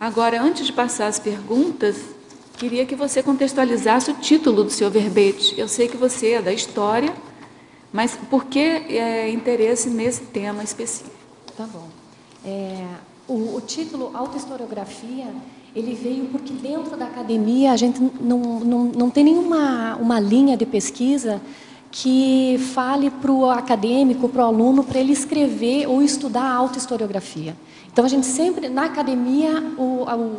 Agora, antes de passar as perguntas, queria que você contextualizasse o título do seu verbete. Eu sei que você é da história, mas por que interesse nesse tema específico? Tá bom. O título Autohistoriografia, ele veio porque dentro da academia a gente não tem nenhuma linha de pesquisa que fale para o acadêmico, para o aluno, para ele escrever ou estudar a autohistoriografia. Então, a gente sempre, na academia,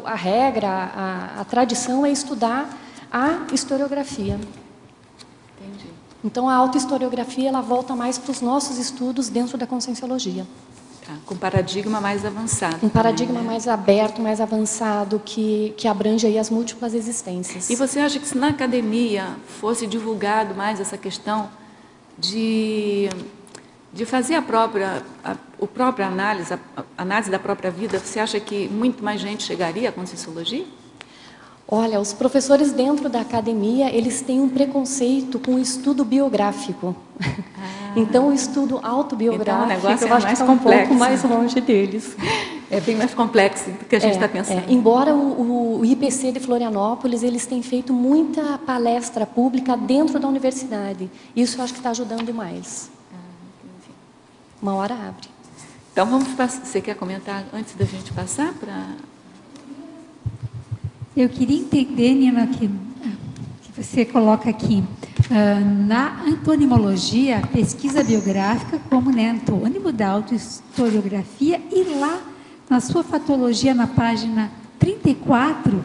a regra, a tradição é estudar a historiografia. Entendi. Então, a autohistoriografia, ela volta mais para os nossos estudos dentro da conscienciologia. Tá, com paradigma mais avançado. Um paradigma mais aberto, mais avançado, que abrange aí as múltiplas existências. E você acha que se na academia fosse divulgado mais essa questão de fazer a própria análise da própria vida, você acha que muito mais gente chegaria à conscienciologia? Olha, os professores dentro da academia, eles têm um preconceito com o estudo biográfico. Então, o estudo autobiográfico, então, o negócio eu acho mais que está um complexo. pouco mais longe deles. É bem mais complexo do que a gente está pensando. Embora o IPC de Florianópolis, eles têm feito muita palestra pública dentro da universidade. Isso eu acho que está ajudando mais. Uma hora abre. Então, vamos passar. Você quer comentar antes da gente passar para... Eu queria entender, Nina, que você coloca aqui, na antonimologia, a pesquisa biográfica, como antônimo da autohistoriografia, e lá, na sua fatologia, na página 34,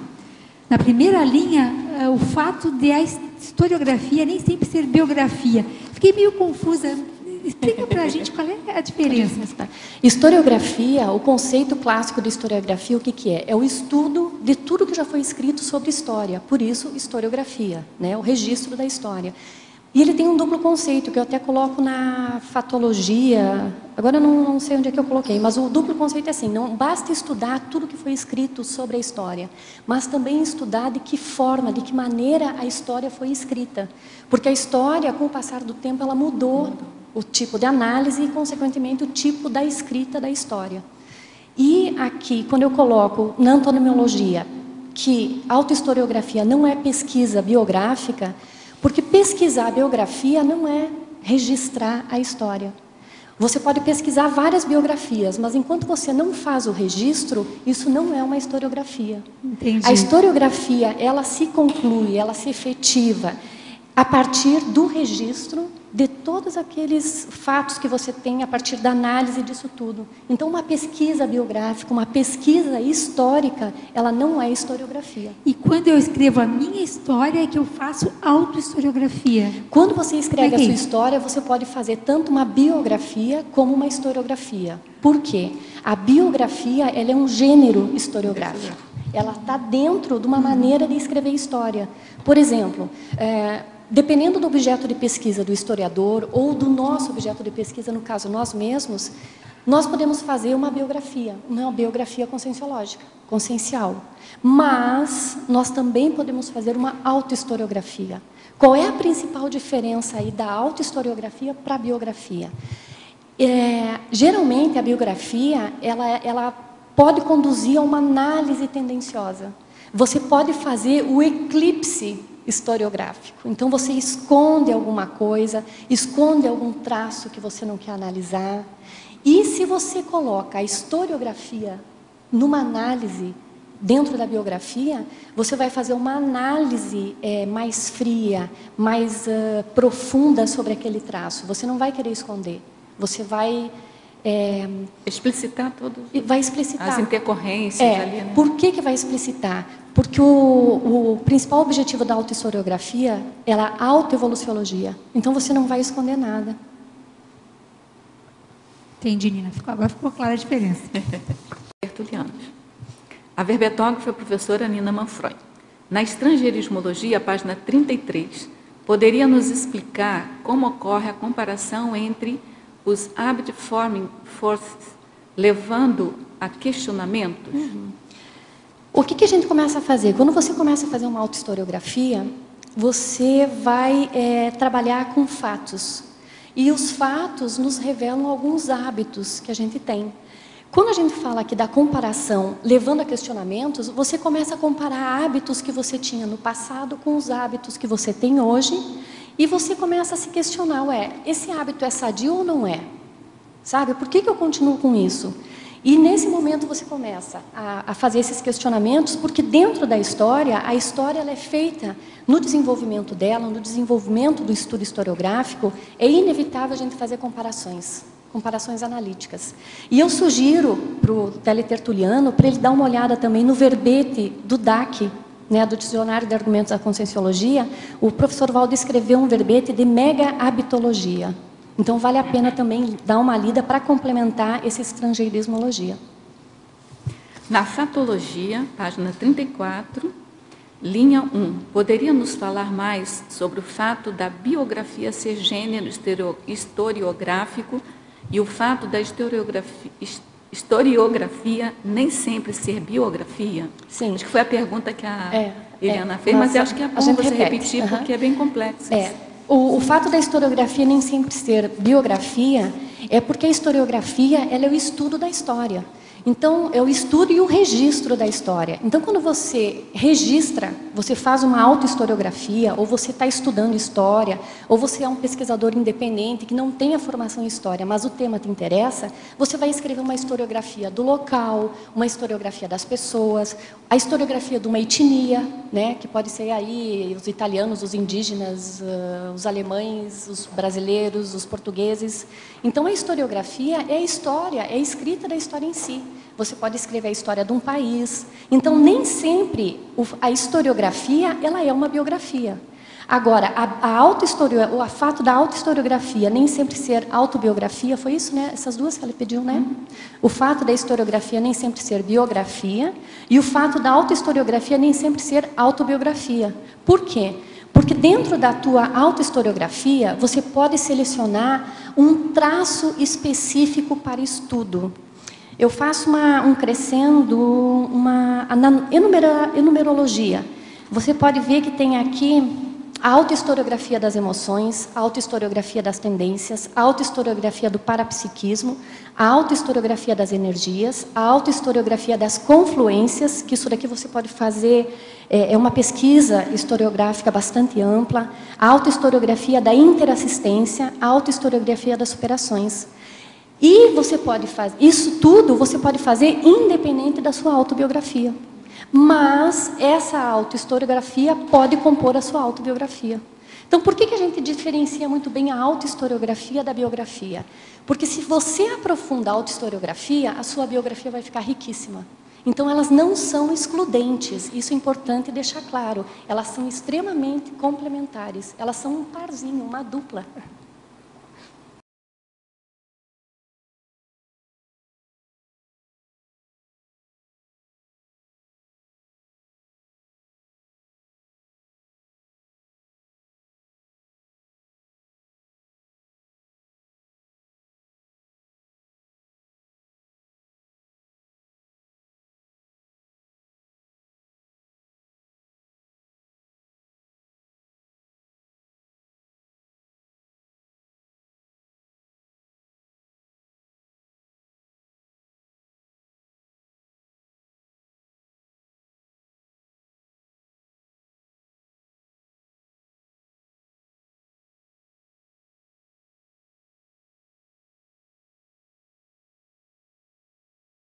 na primeira linha, o fato de a historiografia nem sempre ser biografia. Fiquei meio confusa. Explica para a gente qual é a diferença. Historiografia, o conceito clássico de historiografia, o que é? É o estudo de tudo que já foi escrito sobre história. Por isso, historiografia, né? O registro da história. E ele tem um duplo conceito, que eu até coloco na fatologia. Agora eu não sei onde é que eu coloquei, mas o duplo conceito é assim: não basta estudar tudo que foi escrito sobre a história, mas também estudar de que forma, de que maneira a história foi escrita. Porque a história, com o passar do tempo, ela mudou o tipo de análise e, consequentemente, o tipo da escrita da história. E aqui, quando eu coloco na antonimologia que autohistoriografia não é pesquisa biográfica, porque pesquisar a biografia não é registrar a história. Você pode pesquisar várias biografias, mas enquanto você não faz o registro, isso não é uma historiografia. Entendi. A historiografia, ela se conclui, ela se efetiva a partir do registro de todos aqueles fatos que você tem a partir da análise disso tudo. Então, uma pesquisa biográfica, uma pesquisa histórica, ela não é historiografia. E quando eu escrevo a minha história, é que eu faço autohistoriografia. Quando você escreve a sua história, você pode fazer tanto uma biografia como uma historiografia. Por quê? A biografia, ela é um gênero historiográfico. Ela está dentro de uma maneira de escrever história. Por exemplo, dependendo do objeto de pesquisa do historiador ou do nosso objeto de pesquisa, no caso nós mesmos, nós podemos fazer uma biografia conscienciológica, consciencial. Mas nós também podemos fazer uma autohistoriografia. Qual é a principal diferença aí da autohistoriografia para a biografia? Geralmente a biografia, ela pode conduzir a uma análise tendenciosa. Você pode fazer o eclipse historiográfico. Então, você esconde alguma coisa, esconde algum traço que você não quer analisar. E se você coloca a historiografia numa análise dentro da biografia, você vai fazer uma análise mais fria, mais profunda sobre aquele traço. Você não vai querer esconder. Você vai... explicitar todas as intercorrências ali, né? Por que vai explicitar? Porque o principal objetivo da autohistoriografia é a autoevoluciologia. Então, você não vai esconder nada. Entendi, Nina. Agora ficou clara a diferença. Tertulianos. A verbetógrafa é a professora Nina Manfroy. Na Estrangeirismologia, página 33, poderia nos explicar como ocorre a comparação entre os habit-forming forces, levando a questionamentos? O que a gente começa a fazer? Quando você começa a fazer uma autohistoriografia, você vai trabalhar com fatos. E os fatos nos revelam alguns hábitos que a gente tem. Quando a gente fala aqui da comparação, levando a questionamentos, você começa a comparar hábitos que você tinha no passado com os hábitos que você tem hoje, e você começa a se questionar, esse hábito é sadio ou não é? Sabe, por que eu continuo com isso? E nesse momento você começa a fazer esses questionamentos, porque dentro da história, a história ela é feita no desenvolvimento dela, no desenvolvimento do estudo historiográfico, é inevitável a gente fazer comparações analíticas. E eu sugiro para o teletertuliano, para ele dar uma olhada também no verbete do DAC, né, do Dicionário de Argumentos da Conscienciologia. O professor Valdo escreveu um verbete de mega-habitologia. Então, vale a pena também dar uma lida para complementar essa estrangeirismologia. Na fatologia, página 34, linha 1. Poderia nos falar mais sobre o fato da biografia ser gênero historiográfico e o fato da historiografia nem sempre ser biografia? Sim. Acho que foi a pergunta que a Eliana fez, mas eu acho que é bom você repetir, porque é bem complexo. O fato da historiografia nem sempre ser biografia é porque a historiografia ela é o estudo da história. Então, é o estudo e o registro da história. Então, quando você registra, você faz uma autohistoriografia, ou você está estudando história, ou você é um pesquisador independente que não tem a formação em história, mas o tema te interessa, você vai escrever uma historiografia do local, uma historiografia das pessoas, a historiografia de uma etnia, né, que pode ser aí os italianos, os indígenas, os alemães, os brasileiros, os portugueses. Então, a historiografia é a história, é a escrita da história em si. Você pode escrever a história de um país. Então, nem sempre a historiografia ela é uma biografia. Agora, o fato da autohistoriografia nem sempre ser autobiografia, foi isso, né? Essas duas que ela pediu, né? O fato da historiografia nem sempre ser biografia e o fato da autohistoriografia nem sempre ser autobiografia. Por quê? Porque dentro da tua autohistoriografia, você pode selecionar um traço específico para estudo. Eu faço um crescendo, uma enumerologia. Você pode ver que tem aqui a autohistoriografia das emoções, a autohistoriografia das tendências, a autohistoriografia do parapsiquismo, a autohistoriografia das energias, a autohistoriografia das confluências, que isso daqui você pode fazer, é uma pesquisa historiográfica bastante ampla, a autohistoriografia da interassistência, a autohistoriografia das superações. E você pode fazer, isso tudo você pode fazer independente da sua autobiografia. Mas essa autohistoriografia pode compor a sua autobiografia. Então, por que a gente diferencia muito bem a autohistoriografia da biografia? Porque se você aprofunda a autohistoriografia, a sua biografia vai ficar riquíssima. Então, elas não são excludentes, isso é importante deixar claro. Elas são extremamente complementares, elas são um parzinho, uma dupla.